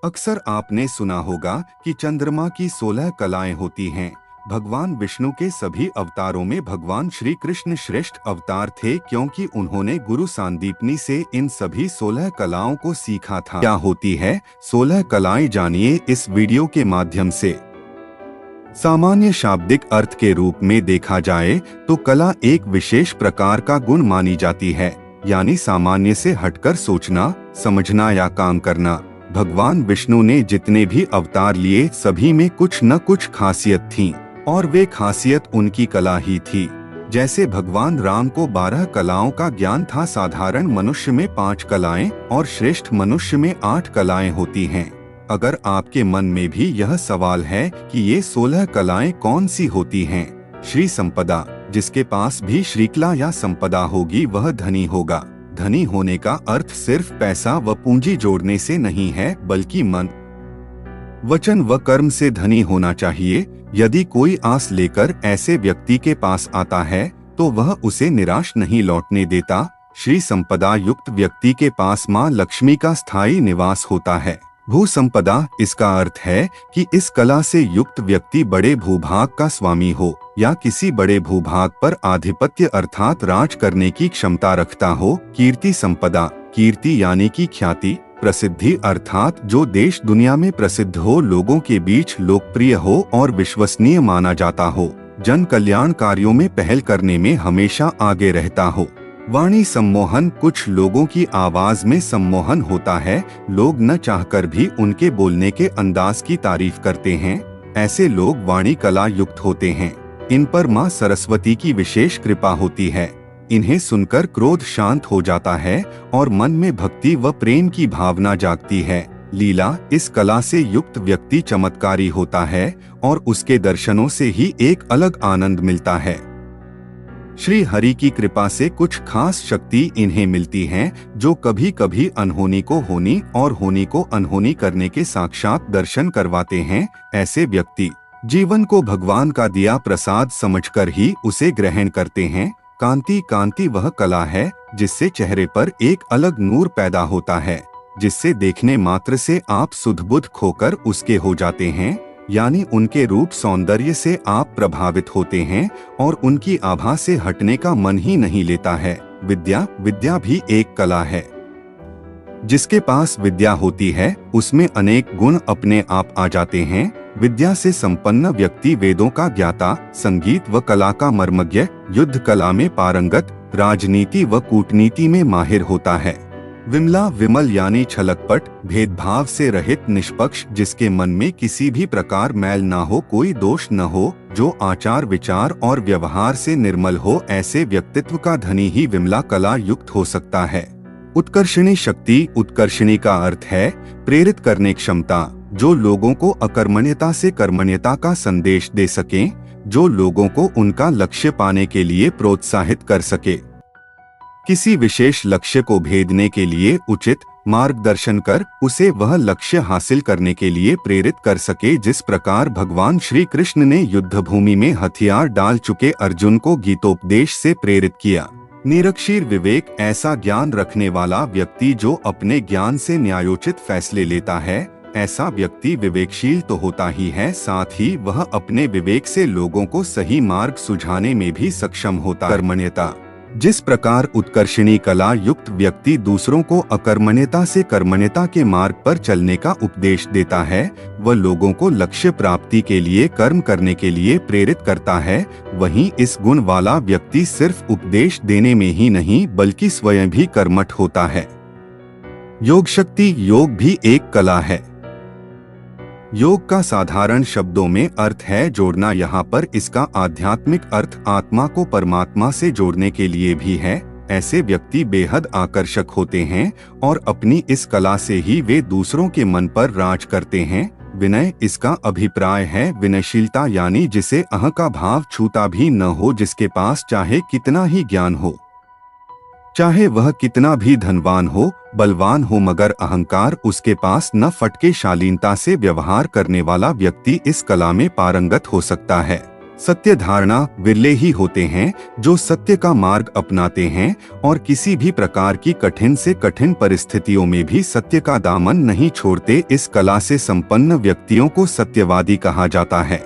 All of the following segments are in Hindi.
अक्सर आपने सुना होगा कि चंद्रमा की 16 कलाएं होती हैं। भगवान विष्णु के सभी अवतारों में भगवान श्री कृष्ण श्रेष्ठ अवतार थे, क्योंकि उन्होंने गुरु सांदीपनी से इन सभी 16 कलाओं को सीखा था। क्या होती है 16 कलाएं, जानिए इस वीडियो के माध्यम से। सामान्य शाब्दिक अर्थ के रूप में देखा जाए तो कला एक विशेष प्रकार का गुण मानी जाती है, यानी सामान्य से हटकर सोचना, समझना या काम करना। भगवान विष्णु ने जितने भी अवतार लिए सभी में कुछ न कुछ खासियत थी, और वे खासियत उनकी कला ही थी। जैसे भगवान राम को 12 कलाओं का ज्ञान था। साधारण मनुष्य में 5 कलाएं और श्रेष्ठ मनुष्य में 8 कलाएं होती हैं। अगर आपके मन में भी यह सवाल है कि ये 16 कलाएं कौन सी होती हैं? श्री संपदा, जिसके पास भी श्रीकला या संपदा होगी वह धनी होगा। धनी होने का अर्थ सिर्फ पैसा व पूंजी जोड़ने से नहीं है, बल्कि मन, वचन व कर्म से धनी होना चाहिए। यदि कोई आस लेकर ऐसे व्यक्ति के पास आता है तो वह उसे निराश नहीं लौटने देता। श्री संपदा युक्त व्यक्ति के पास मां लक्ष्मी का स्थायी निवास होता है। भू संपदा, इसका अर्थ है कि इस कला से युक्त व्यक्ति बड़े भूभाग का स्वामी हो या किसी बड़े भूभाग पर आधिपत्य अर्थात राज करने की क्षमता रखता हो। कीर्ति संपदा, कीर्ति यानी कि ख्याति, प्रसिद्धि अर्थात जो देश दुनिया में प्रसिद्ध हो, लोगों के बीच लोकप्रिय हो और विश्वसनीय माना जाता हो, जन कल्याण कार्यों में पहल करने में हमेशा आगे रहता हो। वाणी सम्मोहन, कुछ लोगों की आवाज में सम्मोहन होता है। लोग न चाहकर भी उनके बोलने के अंदाज की तारीफ करते हैं। ऐसे लोग वाणी कला युक्त होते हैं। इन पर मां सरस्वती की विशेष कृपा होती है। इन्हें सुनकर क्रोध शांत हो जाता है और मन में भक्ति व प्रेम की भावना जागती है। लीला, इस कला से युक्त व्यक्ति चमत्कारी होता है और उसके दर्शनों से ही एक अलग आनंद मिलता है। श्री हरि की कृपा से कुछ खास शक्ति इन्हें मिलती हैं, जो कभी कभी अनहोनी को होनी और होनी को अनहोनी करने के साक्षात दर्शन करवाते हैं। ऐसे व्यक्ति जीवन को भगवान का दिया प्रसाद समझकर ही उसे ग्रहण करते हैं। कांति, कांति वह कला है जिससे चेहरे पर एक अलग नूर पैदा होता है, जिससे देखने मात्र से आप सुध-बुध खोकर उसके हो जाते हैं, यानी उनके रूप सौंदर्य से आप प्रभावित होते हैं और उनकी आभा से हटने का मन ही नहीं लेता है। विद्या, विद्या भी एक कला है। जिसके पास विद्या होती है उसमें अनेक गुण अपने आप आ जाते हैं। विद्या से संपन्न व्यक्ति वेदों का ज्ञाता, संगीत व कला का मर्मज्ञ, युद्ध कला में पारंगत, राजनीति व कूटनीति में माहिर होता है। विमला, विमल यानी छलकपट, भेदभाव से रहित, निष्पक्ष, जिसके मन में किसी भी प्रकार मैल ना हो, कोई दोष न हो, जो आचार विचार और व्यवहार से निर्मल हो, ऐसे व्यक्तित्व का धनी ही विमला कला युक्त हो सकता है। उत्कर्षणी शक्ति, उत्कर्षणी का अर्थ है प्रेरित करने क्षमता, जो लोगों को अकर्मण्यता से कर्मण्यता का संदेश दे सके, जो लोगों को उनका लक्ष्य पाने के लिए प्रोत्साहित कर सके, किसी विशेष लक्ष्य को भेदने के लिए उचित मार्गदर्शन कर उसे वह लक्ष्य हासिल करने के लिए प्रेरित कर सके। जिस प्रकार भगवान श्री कृष्ण ने युद्ध भूमि में हथियार डाल चुके अर्जुन को गीतोपदेश से प्रेरित किया। निरक्षीर विवेक, ऐसा ज्ञान रखने वाला व्यक्ति जो अपने ज्ञान से न्यायोचित फैसले लेता है। ऐसा व्यक्ति विवेकशील तो होता ही है, साथ ही वह अपने विवेक से लोगों को सही मार्ग सुझाने में भी सक्षम होता है। कर्मण्यता, जिस प्रकार उत्कर्षणी कला युक्त व्यक्ति दूसरों को अकर्मण्यता से कर्मण्यता के मार्ग पर चलने का उपदेश देता है, वह लोगों को लक्ष्य प्राप्ति के लिए कर्म करने के लिए प्रेरित करता है, वहीं इस गुण वाला व्यक्ति सिर्फ उपदेश देने में ही नहीं बल्कि स्वयं भी कर्मठ होता है। योग शक्ति, योग भी एक कला है। योग का साधारण शब्दों में अर्थ है जोड़ना। यहाँ पर इसका आध्यात्मिक अर्थ आत्मा को परमात्मा से जोड़ने के लिए भी है। ऐसे व्यक्ति बेहद आकर्षक होते हैं और अपनी इस कला से ही वे दूसरों के मन पर राज करते हैं। विनय, इसका अभिप्राय है विनयशीलता, यानी जिसे अह का भाव छूता भी न हो, जिसके पास चाहे कितना ही ज्ञान हो, चाहे वह कितना भी धनवान हो, बलवान हो, मगर अहंकार उसके पास न फटके। शालीनता से व्यवहार करने वाला व्यक्ति इस कला में पारंगत हो सकता है। सत्य धारणा विरले ही होते हैं जो सत्य का मार्ग अपनाते हैं और किसी भी प्रकार की कठिन से कठिन परिस्थितियों में भी सत्य का दामन नहीं छोड़ते। इस कला से संपन्न व्यक्तियों को सत्यवादी कहा जाता है।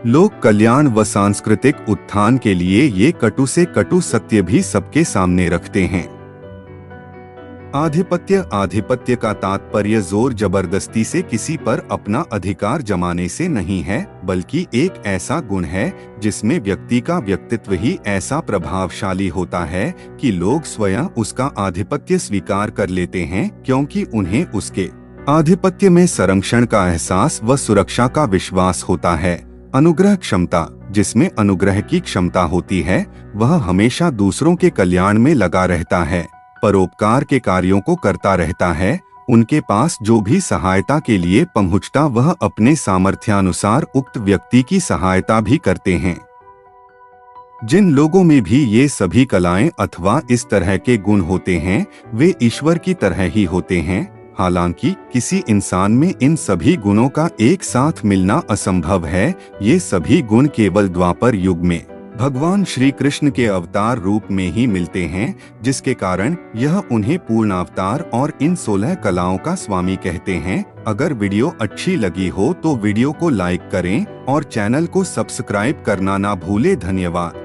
लोक कल्याण व सांस्कृतिक उत्थान के लिए ये कटु से कटु सत्य भी सबके सामने रखते हैं। आधिपत्य का तात्पर्य जोर जबरदस्ती से किसी पर अपना अधिकार जमाने से नहीं है, बल्कि एक ऐसा गुण है जिसमें व्यक्ति का व्यक्तित्व ही ऐसा प्रभावशाली होता है कि लोग स्वयं उसका आधिपत्य स्वीकार कर लेते हैं, क्योंकि उन्हें उसके आधिपत्य में संरक्षण का एहसास व सुरक्षा का विश्वास होता है। अनुग्रह क्षमता, जिसमें अनुग्रह की क्षमता होती है, वह हमेशा दूसरों के कल्याण में लगा रहता है, परोपकार के कार्यों को करता रहता है। उनके पास जो भी सहायता के लिए पहुंचता वह अपने सामर्थ्यानुसार उक्त व्यक्ति की सहायता भी करते हैं। जिन लोगों में भी ये सभी कलाएं अथवा इस तरह के गुण होते हैं वे ईश्वर की तरह ही होते हैं। हालांकि किसी इंसान में इन सभी गुणों का एक साथ मिलना असंभव है। ये सभी गुण केवल द्वापर युग में भगवान श्री कृष्ण के अवतार रूप में ही मिलते हैं, जिसके कारण यह उन्हें पूर्ण अवतार और इन 16 कलाओं का स्वामी कहते हैं। अगर वीडियो अच्छी लगी हो तो वीडियो को लाइक करें और चैनल को सब्सक्राइब करना ना भूले। धन्यवाद।